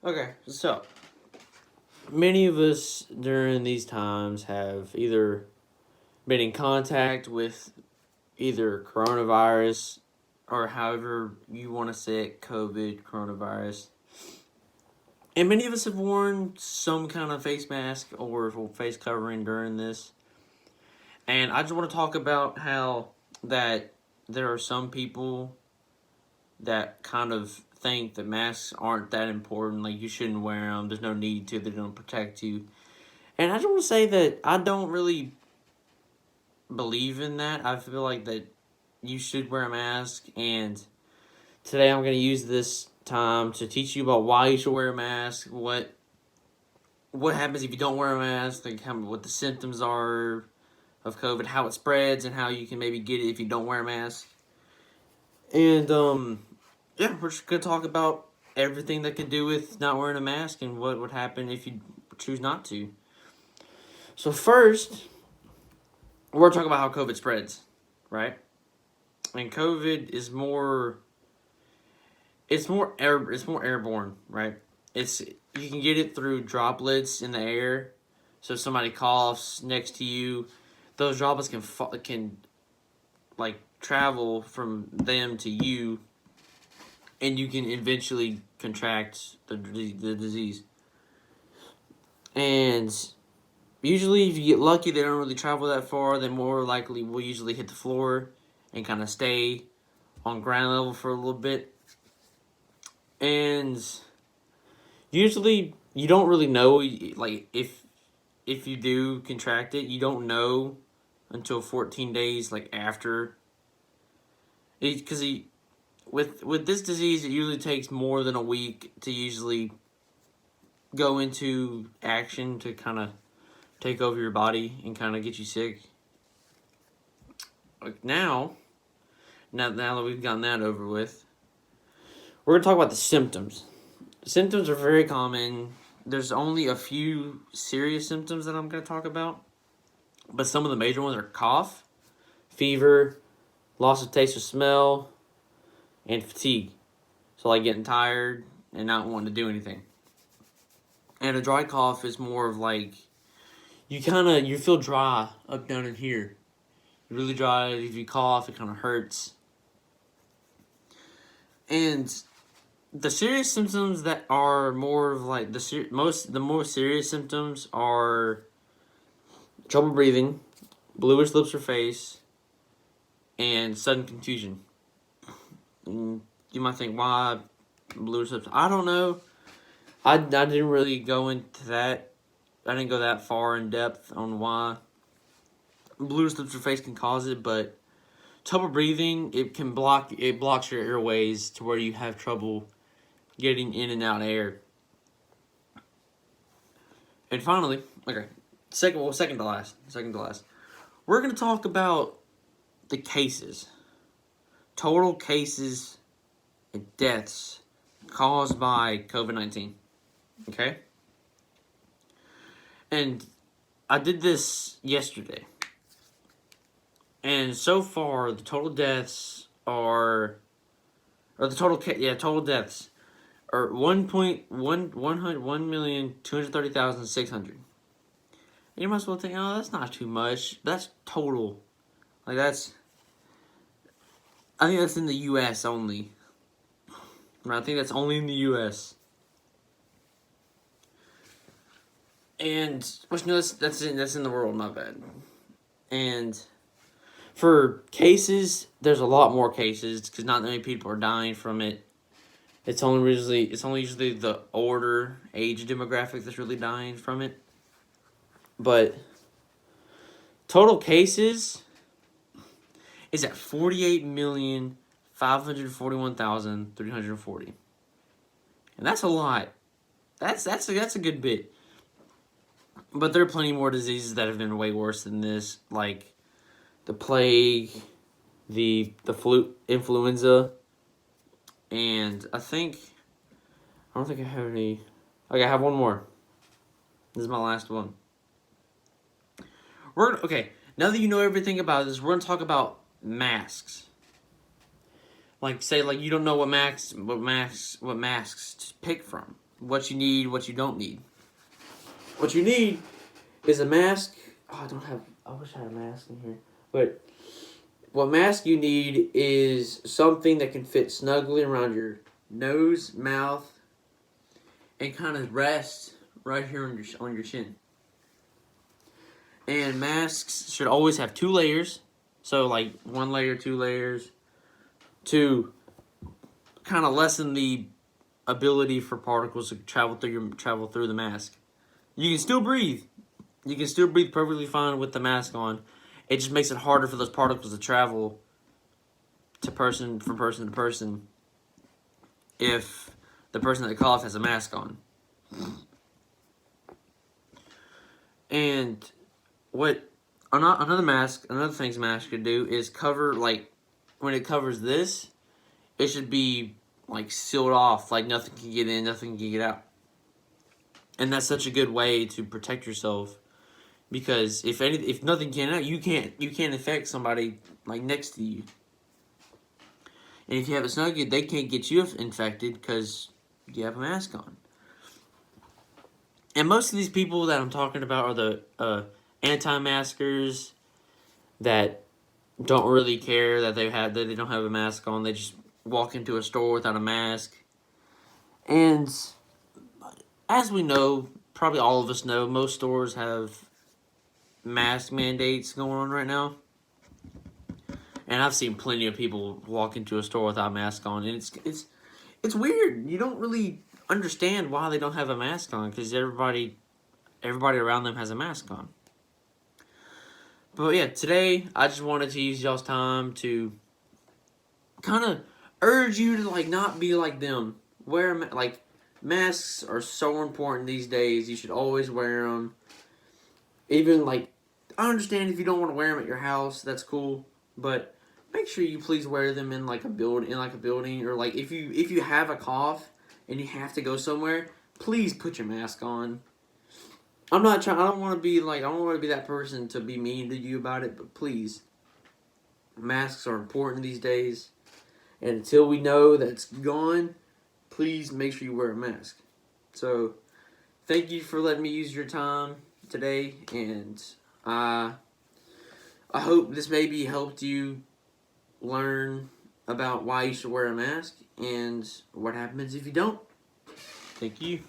Okay, so many of us during these times have either been in contact with either coronavirus or however you want to say it, COVID, coronavirus. And many of us have worn some kind of face mask or face covering during this. And I just want to talk about how that there are some people that kind of think that masks aren't that important. Like, you shouldn't wear them. There's no need to. They don't protect you. And I just want to say that I don't really believe in that. I feel like that you should wear a mask. And today I'm going to use this time to teach you about why you should wear a mask, what happens if you don't wear a mask, like what the symptoms are of COVID, how it spreads, and how you can maybe get it if you don't wear a mask. And yeah, we're just gonna talk about everything that could do with not wearing a mask and what would happen if you choose not to. So first, we're talking about how COVID spreads, right? And COVID is it's more airborne, right? You can get it through droplets in the air. So if somebody coughs next to you, those droplets can like travel from them to you, and you can eventually contract the disease. And usually, if you get lucky, they don't really travel that far. They more likely will usually hit the floor and kind of stay on ground level for a little bit. And usually, you don't really know, like, if you do contract it, you don't know until 14 days, like, after. Because with this disease, it usually takes more than a week to usually go into action to kind of take over your body and kind of get you sick. Like now that we've gotten that over with, we're gonna talk about the symptoms. The symptoms are very common. There's only a few serious symptoms that I'm gonna talk about, but some of the major ones are cough, fever, loss of taste or smell, and fatigue. So like getting tired and not wanting to do anything. And a dry cough is more of like you feel dry up down in here. Really dry. If you cough, it kind of hurts. And the serious symptoms that are more of like the more serious symptoms are trouble breathing, bluish lips or face, and sudden confusion. And you might think, why bluish lips? I don't know. I didn't really go into that. I didn't go that far in depth on why bluish lips or face can cause it, but trouble breathing, it blocks your airways to where you have trouble getting in and out air. And finally, okay, second to last, we're gonna talk about the cases, total cases and deaths caused by COVID-19. Okay, and I did this yesterday, and so far the total deaths are, or the total deaths are 1,230,600. And you must well think, oh, that's not too much. That's total. Like I think that's in the U.S. only. I think that's only in the U.S. And which no, that's in the world. Not bad. And for cases, there's a lot more cases because not many people are dying from it. It's only usually the older age demographic that's really dying from it. But total cases is at 48,541,340, and that's a lot. That's a good bit. But there are plenty more diseases that have been way worse than this, like the plague, the influenza. And I don't think I have any. Okay, I have one more. This is my last one. Okay, now that you know everything about this, we're gonna talk about masks. Like, say, like, you don't know what masks to pick from. what you need, what you don't need. What you need is a mask. Oh, I wish I had a mask in here. But what mask you need is something that can fit snugly around your nose, mouth, and kind of rest right here on your chin. And masks should always have 2 layers. So like 1 layer, 2 layers, to kind of lessen the ability for particles to travel through the mask. You can still breathe. You can still breathe perfectly fine with the mask on. It just makes it harder for those particles to travel from person to person if the person that coughs has a mask on. And what another thing mask could do is cover, like, when it covers this, it should be like sealed off, like nothing can get in, nothing can get out. And that's such a good way to protect yourself, because if nothing can out, you can't infect somebody like next to you. And if you have a snuggie, they can't get you infected because you have a mask on. And most of these people that I'm talking about are the anti-maskers that don't really care that they don't have a mask on. They just walk into a store without a mask. And as we know, probably all of us know, most stores have mask mandates going on right now. And I've seen plenty of people walk into a store without a mask on, and it's weird. You don't really understand why they don't have a mask on, because everybody around them has a mask on. But yeah, today I just wanted to use y'all's time to kind of urge you to like not be like them. Masks are so important these days. You should always wear them. Even like, I understand if you don't want to wear them at your house, that's cool, but make sure you please wear them in like a building, or like if you have a cough and you have to go somewhere, please put your mask on. I don't want to be that person to be mean to you about it, but please, masks are important these days, and until we know that's gone, please make sure you wear a mask. So, thank you for letting me use your time today, and I hope this maybe helped you learn about why you should wear a mask and what happens if you don't. Thank you.